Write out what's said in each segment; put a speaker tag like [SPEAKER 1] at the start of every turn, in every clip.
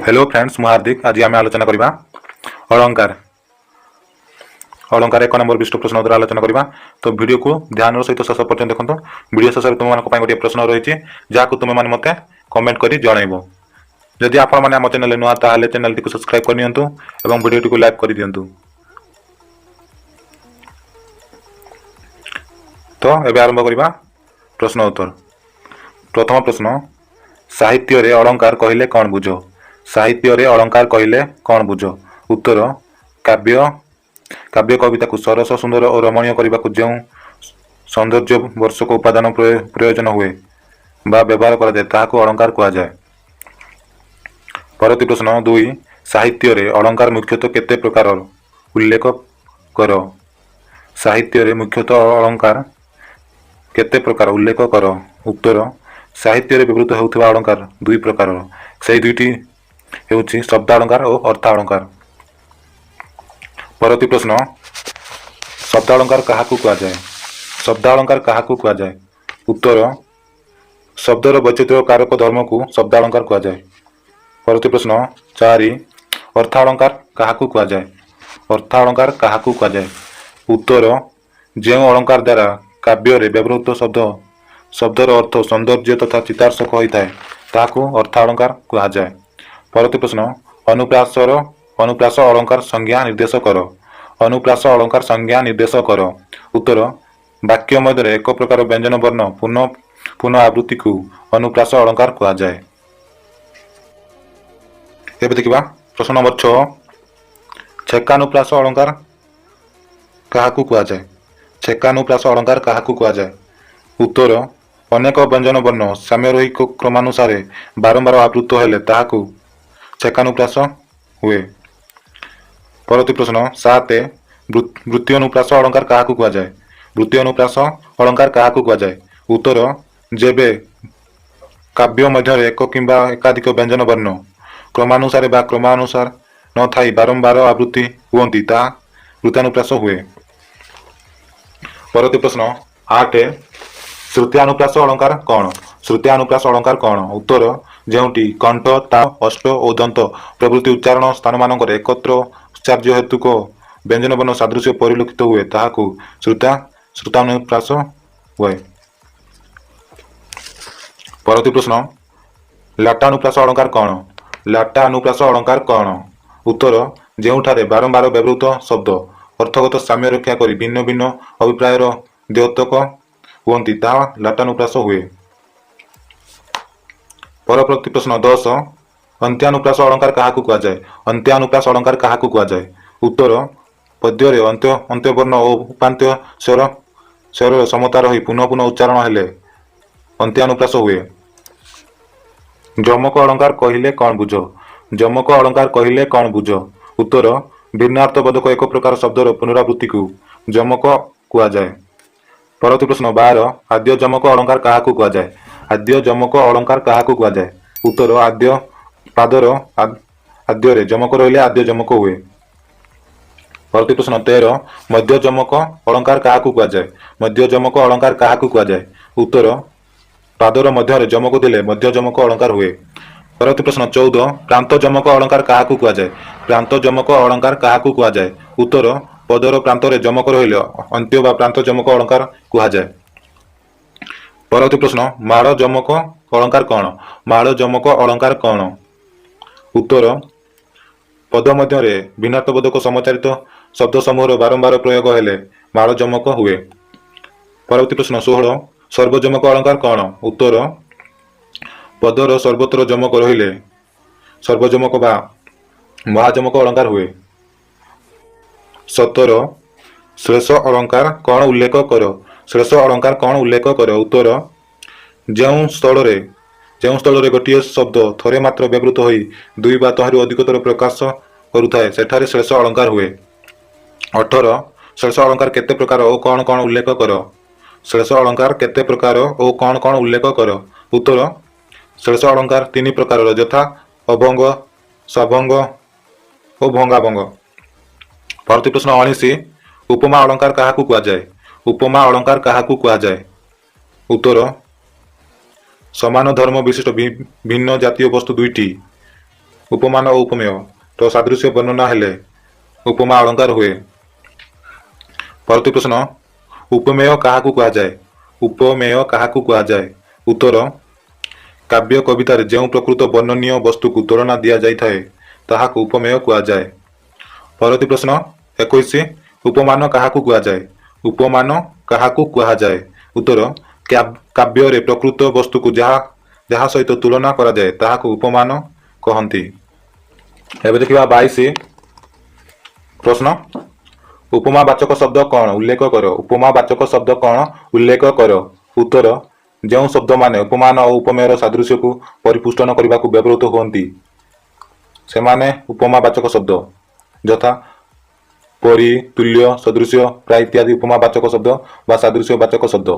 [SPEAKER 1] Hello friends, मैं हार्दिक। आज आम आलोचना करवा अलंकार। अलंकार एक नंबर विशिष्ट प्रश्न उत्तर आलोचना करवा। तो वीडियो को ध्यान सहित शेष पर्यटन देखो। वीडियो शेष तुम मान गोटे प्रश्न रही जहाँ तुम मैंने मत कमेंट कर जनइब। जदि आपण मैंने आम चैनल नुआ ताले चैनल टी सब्सक्राइब कर नियंतु एवं वीडियो टी लाइक कर दियंतु। तो एबे आरंभ करवा प्रश्न उत्तर। प्रथम प्रश्न, साहित्य रे अलंकार कहले कौन बुझ? साहित्य रे अलंकार कहले कौन बुझ? उत्तर, काव्य काव्य कविता को सरस सुंदर और रमणीय करने को जो सौंदर्य वर्षक उपादान प्रयोजन हुए बा व्यवहार करा जाए ताहाको अलंकार कहा जाए। परवर्ती प्रश्न दुई, साहित्य रे अलंकार मुख्यतः केते प्रकार उल्लेख कर? साहित्य रे मुख्यतः अलंकार केते प्रकार उल्लेख कर? उत्तर, साहित्य रे व्यवहृत होउथिबा अलंकार दुई प्रकार, से दुईटी हेउछि शब्दालंकार और अर्थालंकार। परवर्ती प्रश्न, शब्दालंकार काहाकू कहा जाए? शब्दालंकार काहाकू कहा जाए? उत्तर, शब्दर वैचित्र्य कारक धर्म को शब्दालंकार कहा जाए। परवर्ती प्रश्न चारि, अर्थालंकार काहाकू कहा जाए? अर्थालंकार काहाकू कहा जाए? उत्तर, जो अलंकार द्वारा काव्य रे व्यवहृत शब्दर अर्थ सौंदर्य तथा चितार्शक होता है ताहाकू अर्थालंकार कहा जाए। परवर्ती प्रश्न, अनुप्रास अलंकार संज्ञा निर्देश कर। अनुप्रास अलंकार संज्ञा निर्देश कर। उत्तर, वाक्य मध्य एक प्रकार व्यंजन वर्ण पुनः पुनः आवृत्ति को अनुप्रास अलंकार कहा जाए। एबे देखिबा प्रश्न नंबर 6, छेकानुप्रास अलंकार काहाकू कहा जाए? छेकानुप्रास अलंकार काहाकू कहा जाए? उत्तर, अनेक व्यंजन वर्ण साम्यरोहिक क्रमानुसार बारंबार आवृत्त हेले ताहाकू छेकानुप्रास हुए। परवर्ती प्रश्न 7, वृत्ति अनुप्रास अलंकार काहाकू कहा जाए? वृत्ति अनुप्रास अलंकार काहाकू कहा जाए? उत्तर, जेबे काव्य मध्य एक किंबा एकाधिक व्यंजन वर्ण क्रमानुसार बा क्रमानुसार न थाई बारंबार आवृत्ति हुअंती ता वृत्तानुप्रास हुए। परवर्ती प्रश्न 8, श्रुत्यानुप्रास अलंकार कौन? श्रुत्यानुप्रास अलंकार कौन? उत्तर, जेउटी कंठ ता अष्ट और दंत प्रभृति उच्चारण स्थान मानक एकत्र उच्चार्य हेतुक व्यंजन वर्ण सादृश्य परिलक्षित हुए ताहाकू श्रुतानुप्रास हुए। परवर्ती प्रश्न, लाटानुप्रास अलंकार कौन? लाटानुप्रास अलंकार कौन? उत्तर, जेउठारे बारंबार व्यवहृत शब्द अर्थगत साम्य रक्षा करी भिन्न भिन्न अभिप्रायर द्योतक हुअंती ताहा लाटानुप्रास हुए। परवर्ती प्रश्न 10, अंत्यानुप्रास अलंकार काहाकू कहा जाए? अंत्यानुप्रास अलंकार काहाकू कहा जाए? उत्तर, पद्य रे अंत्य वर्ण और उपांत्य स्वर समता रही पुनः पुनः उच्चारण हेले अंत्यानुप्रास हुए। जमक अलंकार कहले कौन बुझ? जमक अलंकार कहले कौन बुझ? उत्तर, भिन्नार्थबोधक एक प्रकार शब्दर पुनरावृत्ति को जमक कहा जाए। परवर्ती प्रश्न 12, आद्य जमक अलंकार काहाकू कहा जाए? आद्य जमक अलंकार काहाकू कहा जाए? उत्तर, आद्य पादर आद्य रे जमक रहिले आद्य जमक हुए। परवर्ती प्रश्न 13, मध्य जमक अलंकार काहाकू कहा जाए? मध्य जमक अलंकार काहाकू कहा जाए? उत्तर, पादर मध्य रे जमक दिले मध्य जमक अलंकार हुए। परवर्ती प्रश्न 14, प्रांत जमक अलंकार काहाकू कहा जाए? प्रांत जमक अलंकार काहाकू कहा जाए? उत्तर, पदर प्रांत रे जमक रहिले अंत्य बा प्रांत जमक अलंकार कहा जाए। परवर्ती प्रश्न, माळ जमक अलंकार कौन? माळ जमक अलंकार कौन? उत्तर, पद मध्य भिन्नार्थबोधक समचारित शब्द समूह बारंबार प्रयोग हेले माळ जमक हुए। परवर्ती प्रश्न 16, सर्वजमक अलंकार कौन? उत्तर, पदर सर्वत्र जमक रहिले सर्वजमक बा महाजमक अलंकार हुए। 17, श्लेष अलंकार कौन उल्लेख कर? श्लेष अलंकार कौन उल्लेख कर? उत्तर, जो स्थल गोटे शब्द थरे मात्र व्यवहृत होई दुई बा तहारु अधिकतर प्रकाश करुथाए सेठारे श्लेष अलंकार हुए। 18, श्लेष अलंकार केते प्रकार ओ कौन कौन उल्लेख कर? श्लेष अलंकार केते प्रकार ओ कौन कौन उल्लेख कर? उत्तर, श्लेष अलंकार 3 प्रकार यथा अभंग, सभंग और भंगाभंग। परवर्ती प्रश्न 19, उपमा अलंकार काहाकू कहा जाए? उपमा अलंकार काहाकू कहा जाए? उत्तर, समान धर्म विशिष्ट भिन्न जातीय वस्तु दुईटी ଉପମାନ ଓ ଉପମେୟ ର ସାଦୃଶ୍ୟ ବର୍ଣ୍ଣନା ହେଲେ ଉପମା ଅଳଙ୍କାର ହୁଏ। ପରବର୍ତ୍ତୀ ପ୍ରଶ୍ନ, ଉପମେୟ କାହାକୁ କୁହାଯାଏ? ଉପମେୟ କାହାକୁ କୁହାଯାଏ? ଉତ୍ତର, କାବ୍ୟ କବିତାରେ ଯେଉଁ ପ୍ରକୃତ ବର୍ଣ୍ଣନୀୟ ବସ୍ତୁକୁ ତୁଳନା ଦିଆଯାଇଥାଏ ତାହାକୁ ଉପମେୟ କୁହାଯାଏ। ପରବର୍ତ୍ତୀ ପ୍ରଶ୍ନ 21, ଉପମାନ କାହାକୁ କୁହାଯାଏ? ଉପମାନ କାହାକୁ କୁହାଯାଏ? ଉତ୍ତର, କାବ୍ୟରେ ପ୍ରକୃତ ବସ୍ତୁକୁ ଯାହା ସହିତ ତୁଳନା କରାଯାଏ ତାହାକୁ ଉପମାନ କହନ୍ତି। ଏବେ ଦେଖିବା 22 ପ୍ରଶ୍ନ, ଉପମାବାଚକ ଶବ୍ଦ କଣ ଉଲ୍ଲେଖ କର? ଉପମାବାଚକ ଶବ୍ଦ କଣ ଉଲ୍ଲେଖ କର? ଉତ୍ତର, ଯେଉଁ ଶବ୍ଦମାନେ ଉପମାନ ଓ ଉପମେୟର ସାଦୃଶ୍ୟକୁ ପରିପୁଷ୍ଟନ କରିବାକୁ ବ୍ୟବହୃତ ହୁଅନ୍ତି ସେମାନେ ଉପମାବାଚକ ଶବ୍ଦ। ଯଥା ପରି, ତୁଲ୍ୟ, ସଦୃଶ୍ୟ, ପ୍ରାୟ ଇତ୍ୟାଦି ଉପମାବାଚକ ଶବ୍ଦ ବା ସାଦୃଶ୍ୟବାଚକ ଶବ୍ଦ।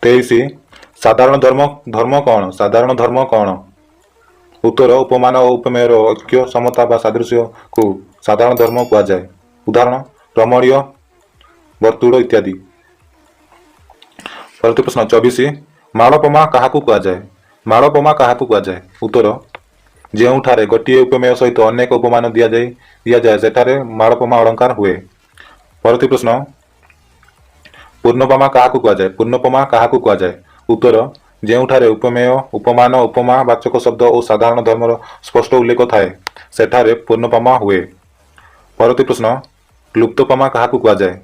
[SPEAKER 1] 23, ସାଧାରଣ ଧର୍ମ କଣ? ସାଧାରଣ ଧର୍ମ କଣ? ଉତ୍ତର, ଉପମାନ ଓ ଉପମେୟର ଐକ୍ୟ, ସମତା ବା ସାଦୃଶ୍ୟକୁ ସାଧାରଣ ଧର୍ମ କୁହାଯାଏ। ଉଦାହରଣ ରମଣୀୟ, ବର୍ତ୍ତୁଳ ଇତ୍ୟାଦି। ପରବର୍ତ୍ତୀ ପ୍ରଶ୍ନ 24, ମାଳପମା କାହାକୁ କୁହାଯାଏ? ମାଳପମା କାହାକୁ କୁହାଯାଏ? ଉତ୍ତର, ଯେଉଁଠାରେ ଗୋଟିଏ ଉପମେୟ ସହିତ ଅନେକ ଉପମାନ ଦିଆଯାଏ ସେଠାରେ ମାଳପମା ଅଳଙ୍କାର ହୁଏ। ପରବର୍ତ୍ତୀ ପ୍ରଶ୍ନ, ପୂର୍ଣ୍ଣପମା କାହାକୁ କୁହାଯାଏ? ପୂର୍ଣ୍ଣପମା କାହାକୁ କୁହାଯାଏ? ଉତ୍ତର, ଯେଉଁଠାରେ ଉପମେୟ, ଉପମାନ, ଉପମା ବାଚକ ଶବ୍ଦ ଓ ସାଧାରଣ ଧର୍ମର ସ୍ପଷ୍ଟ ଉଲ୍ଲେଖ ଥାଏ ସେଠାରେ ପୂର୍ଣ୍ଣପମା ହୁଏ। ପରବର୍ତ୍ତୀ ପ୍ରଶ୍ନ, ଲୁପ୍ତପମା କାହାକୁ କୁହାଯାଏ?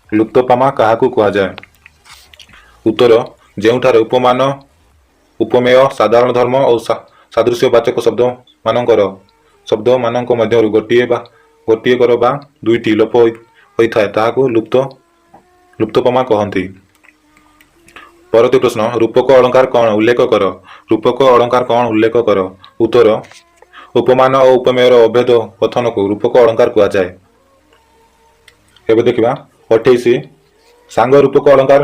[SPEAKER 1] ଲୁପ୍ତପମା କାହାକୁ କୁହାଯାଏ? ଉତ୍ତର, ଯେଉଁଠାରେ ଉପମାନ, ଉପମେୟ, ସାଧାରଣ ଧର୍ମ ଓ ସାଦୃଶ୍ୟବାଚକ ଶବ୍ଦମାନଙ୍କ ମଧ୍ୟରୁ ଗୋଟିଏକର ବା ଦୁଇଟି ଲୋପ ହୋଇଥାଏ ତାହାକୁ ଲୁପ୍ତପମା କହନ୍ତି। ପରବର୍ତ୍ତୀ ପ୍ରଶ୍ନ, ରୂପକ ଅଳଙ୍କାର କଣ ଉଲ୍ଲେଖ କର? ରୂପକ ଅଳଙ୍କାର କଣ ଉଲ୍ଲେଖ କର? ଉତ୍ତର, ଉପମାନ ଓ ଉପମେୟର ଅଭେଦ କଥନକୁ ରୂପକ ଅଳଙ୍କାର କୁହାଯାଏ। ଏବେ ଦେଖିବା 28, ସାଙ୍ଗ ରୂପକ ଅଳଙ୍କାର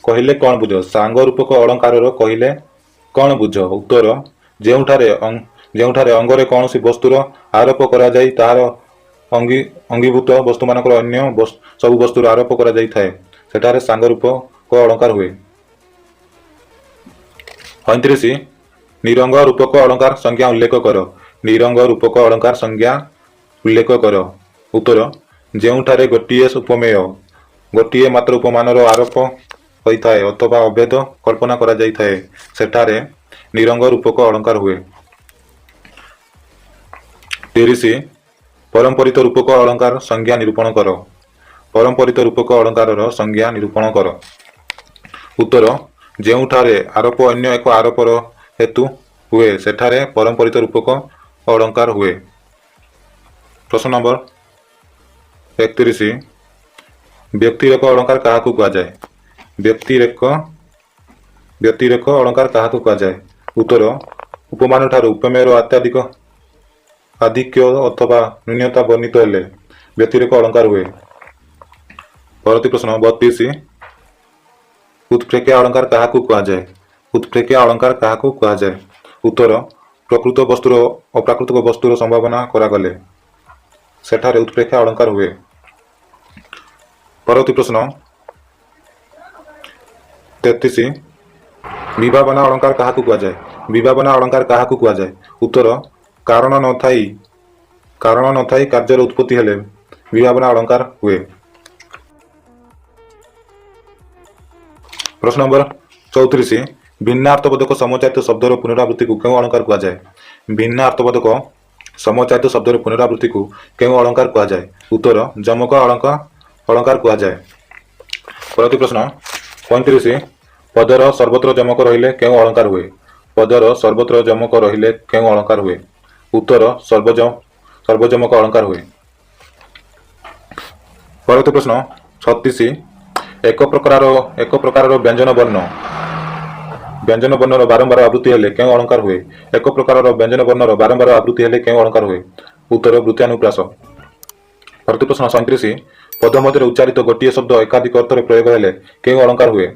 [SPEAKER 1] କହିଲେ କଣ ବୁଝ? ସାଙ୍ଗ ରୂପକ ଅଳଙ୍କାରର କହିଲେ କଣ ବୁଝ? ଉତ୍ତର, ଯେଉଁଠାରେ ଅଙ୍ଗରେ କୌଣସି ବସ୍ତୁର ଆରୋପ କରାଯାଇ ତାହାର ଅଙ୍ଗୀଭୂତ ବସ୍ତୁମାନଙ୍କର ଅନ୍ୟ ସବୁ ବସ୍ତୁର ଆରୋପ କରାଯାଇଥାଏ ସେଠାରେ ସାଙ୍ଗ ରୂପକ ଅଳଙ୍କାର ହୁଏ। 29, ନିରଙ୍ଗ ରୂପକ ଅଳଙ୍କାର ସଂଜ୍ଞା ଉଲ୍ଲେଖ କର। ନିରଙ୍ଗ ରୂପକ ଅଳଙ୍କାର ସଂଜ୍ଞା ଉଲ୍ଲେଖ କର। ଉତ୍ତର, ଯେଉଁଠାରେ ଗୋଟିଏ ଉପମେୟ, ଗୋଟିଏ ମାତ୍ର ଉପମାନର ଆରୋପ ହୋଇଥାଏ ଅଥବା ଅଭେଦ କଳ୍ପନା କରାଯାଇଥାଏ ସେଠାରେ ନିରଙ୍ଗ ରୂପକ ଅଳଙ୍କାର ହୁଏ। 30, ପରମ୍ପରିତ ରୂପକ ଅଳଙ୍କାର ସଂଜ୍ଞା ନିରୂପଣ କର। ପରମ୍ପରିତ ରୂପକ ଅଳଙ୍କାରର ସଂଜ୍ଞା ନିରୂପଣ କର। ଉତ୍ତର, ଯେଉଁଠାରେ ଆରୋପ ଅନ୍ୟ ଏକ ଆରୋପର ହେତୁ ହୁଏ ସେଠାରେ ପରମ୍ପରିତ ରୂପକ ଅଳଙ୍କାର ହୁଏ। ପ୍ରଶ୍ନ ନମ୍ବର 31, ବ୍ୟକ୍ତିରେଖ ଅଳଙ୍କାର କାହାକୁ କୁହାଯାଏ? ବ୍ୟକ୍ତିରେଖ ଅଳଙ୍କାର କାହାକୁ କୁହାଯାଏ? ଉତ୍ତର, ଉପମାନ ଠାରୁ ଉପମେୟର ଆଧିକ୍ୟ ଅଥବା ନ୍ୟୁନତା ବର୍ଣ୍ଣିତ ହେଲେ ବ୍ୟକ୍ତିରେଖ ଅଳଙ୍କାର ହୁଏ। ପରବର୍ତ୍ତୀ ପ୍ରଶ୍ନ 32, ଉତ୍ପ୍ରେକ୍ଷା ଅଳଙ୍କାର କାହାକୁ କୁହାଯାଏ? ଉତ୍ପ୍ରେକ୍ଷା ଅଳଙ୍କାର କାହାକୁ କୁହାଯାଏ? ଉତ୍ତର, ପ୍ରକୃତ ବସ୍ତୁର ଅପ୍ରାକୃତିକ ବସ୍ତୁର ସମ୍ଭାବନା କରାଗଲେ ସେଠାରେ ଉତ୍ପ୍ରେକ୍ଷା ଅଳଙ୍କାର ହୁଏ। ପରବର୍ତ୍ତୀ ପ୍ରଶ୍ନ 33, ବିଭାବନା ଅଳଙ୍କାର କାହାକୁ କୁହାଯାଏ? ବିଭାବନା ଅଳଙ୍କାର କାହାକୁ କୁହାଯାଏ? ଉତ୍ତର, କାରଣ ନଥାଇ କାର୍ଯ୍ୟର ଉତ୍ପତ୍ତି ହେଲେ ବିଭାବନା ଅଳଙ୍କାର ହୁଏ। ପ୍ରଶ୍ନ ନମ୍ବର 34, ଭିନ୍ନାର୍ଥବୋଧକ ସମଚାରିତ ଶବ୍ଦର ପୁନରାବୃତ୍ତିକୁ କେଉଁ ଅଳଙ୍କାର କୁହାଯାଏ? ଭିନ୍ନାର୍ଥବୋଧକ ସମଚାରିତ ଶବ୍ଦର ପୁନରାବୃତ୍ତିକୁ କେଉଁ ଅଳଙ୍କାର କୁହାଯାଏ? ଉତ୍ତର, ଯମକ ଅଳଙ୍କାର କୁହାଯାଏ। ପରବର୍ତ୍ତୀ ପ୍ରଶ୍ନ 35, ପଦର ସର୍ବତ୍ର ଯମକ ରହିଲେ କେଉଁ ଅଳଙ୍କାର ହୁଏ? ପଦର ସର୍ବତ୍ର ଯମକ ରହିଲେ କେଉଁ ଅଳଙ୍କାର ହୁଏ? ଉତ୍ତର, ସର୍ବଯମକ ଅଳଙ୍କାର ହୁଏ। ପରବର୍ତ୍ତୀ ପ୍ରଶ୍ନ 36, ଏକ ପ୍ରକାରର ବ୍ୟଞ୍ଜନ ବର୍ଣ୍ଣର ବାରମ୍ବାର ଆବୃତ୍ତି ହେଲେ କେଉଁ ଅଳଙ୍କାର ହୁଏ? ଏକ ପ୍ରକାରର ବ୍ୟଞ୍ଜନ ବର୍ଣ୍ଣର ବାରମ୍ବାର ଆବୃତ୍ତି ହେଲେ କେଉଁ ଅଳଙ୍କାର ହୁଏ? ଉତ୍ତର, ବୃତ୍ୟାନୁପ୍ରାସ। ପରବର୍ତ୍ତୀ ପ୍ରଶ୍ନ 37, ପଦ ମଧ୍ୟରେ ଉଚ୍ଚାରିତ ଗୋଟିଏ ଶବ୍ଦ ଏକାଧିକ ଅର୍ଥରେ ପ୍ରୟୋଗ ହେଲେ କେଉଁ ଅଳଙ୍କାର ହୁଏ?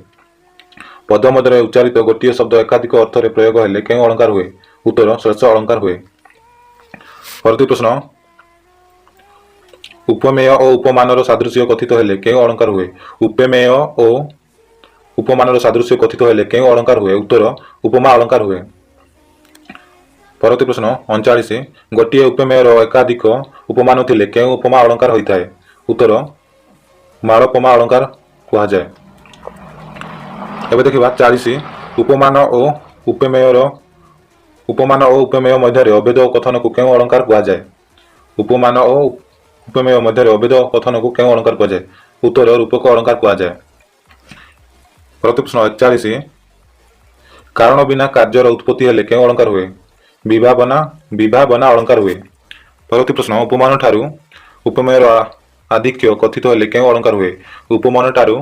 [SPEAKER 1] ପଦ ମଧ୍ୟରେ ଉଚ୍ଚାରିତ ଗୋଟିଏ ଶବ୍ଦ ଏକାଧିକ ଅର୍ଥରେ ପ୍ରୟୋଗ ହେଲେ କେଉଁ ଅଳଙ୍କାର ହୁଏ? ଉତ୍ତର, ଶ୍ଲେଷ ଅଳଙ୍କାର ହୁଏ। ପରବର୍ତ୍ତୀ ପ୍ରଶ୍ନ, ଉପମେୟ ଓ ଉପମାନର ସାଦୃଶ୍ୟ କଥିତ ହେଲେ କେଉଁ ଅଳଙ୍କାର ହୁଏ? ଉପମେୟ ଓ ଉପମାନର ସାଦୃଶ୍ୟ କଥିତ ହେଲେ କେଉଁ ଅଳଙ୍କାର ହୁଏ? ଉତ୍ତର, ଉପମା ଅଳଙ୍କାର ହୁଏ। ପରବର୍ତ୍ତୀ ପ୍ରଶ୍ନ 39 ଗୋଟିଏ ଉପମେୟର ଏକାଧିକ ଉପମାନ ଥିଲେ କେଉଁ ଉପମା ଅଳଙ୍କାର ହୋଇଥାଏ? ଉତ୍ତର ମାଳୋପମା ଅଳଙ୍କାର କୁହାଯାଏ। ଏବେ ଦେଖିବା 40 ଉପମାନ ଓ ଉପମେୟ ମଧ୍ୟରେ ଅଭେଦ କଥନକୁ କେଉଁ ଅଳଙ୍କାର କୁହାଯାଏ? ଉପମାନ ଓ ଉପମେୟ ମଧ୍ୟରେ ଅଭେଦ କଥନକୁ କେଉଁ ଅଳଙ୍କାର କୁହାଯାଏ? ଉତ୍ତର ରୂପକ ଅଳଙ୍କାର କୁହାଯାଏ। ପରବର୍ତ୍ତୀ ପ୍ରଶ୍ନ 41 କାରଣ ବିନା କାର୍ଯ୍ୟର ଉତ୍ପତ୍ତି ହେଲେ କେଉଁ ଅଳଙ୍କାର ହୁଏ? ବିଭାବନା ଅଳଙ୍କାର ହୁଏ। ପରବର୍ତ୍ତୀ ପ୍ରଶ୍ନ ଉପମାନ ଠାରୁ ଉପମେୟର ଆଧିକ୍ୟ କଥିତ ହେଲେ କେଉଁ ଅଳଙ୍କାର ହୁଏ? ଉପମାନ ଠାରୁ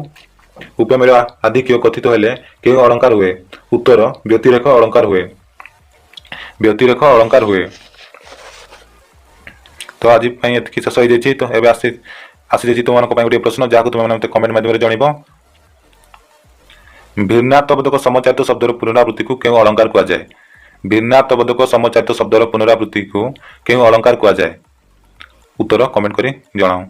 [SPEAKER 1] ଉପମେୟର ଆଧିକ୍ୟ କଥିତ ହେଲେ କେଉଁ ଅଳଙ୍କାର ହୁଏ? ଉତ୍ତର ବ୍ୟତିରେକ ଅଳଙ୍କାର ହୁଏ। ବ୍ୟତିରେକ ଅଳଙ୍କାର ହୁଏ। ତ ଆଜି ପାଇଁ ଏତିକି ଶେଷ ହୋଇଯାଇଛି। ତ ଏବେ ଆସିଯାଇଛି ତୁମମାନଙ୍କ ପାଇଁ ଗୋଟିଏ ପ୍ରଶ୍ନ ଯାହାକୁ ତୁମେମାନେ ମୋତେ କମେଣ୍ଟ ମାଧ୍ୟମରେ ଜଣାଇବ। ଭିନ୍ନାର୍ଥବୋଧକ ସମଚାରିତ ଶବ୍ଦର ପୁନରାବୃତ୍ତିକୁ କେଉଁ ଅଳଙ୍କାର କୁହାଯାଏ? ଭିନ୍ନାର୍ଥବୋଧକ ସମଚାରିତ ଶବ୍ଦର ପୁନରାବୃତ୍ତିକୁ କେଉଁ ଅଳଙ୍କାର କୁହାଯାଏ? ଉତ୍ତର କମେଣ୍ଟ କରି ଜଣାଅ।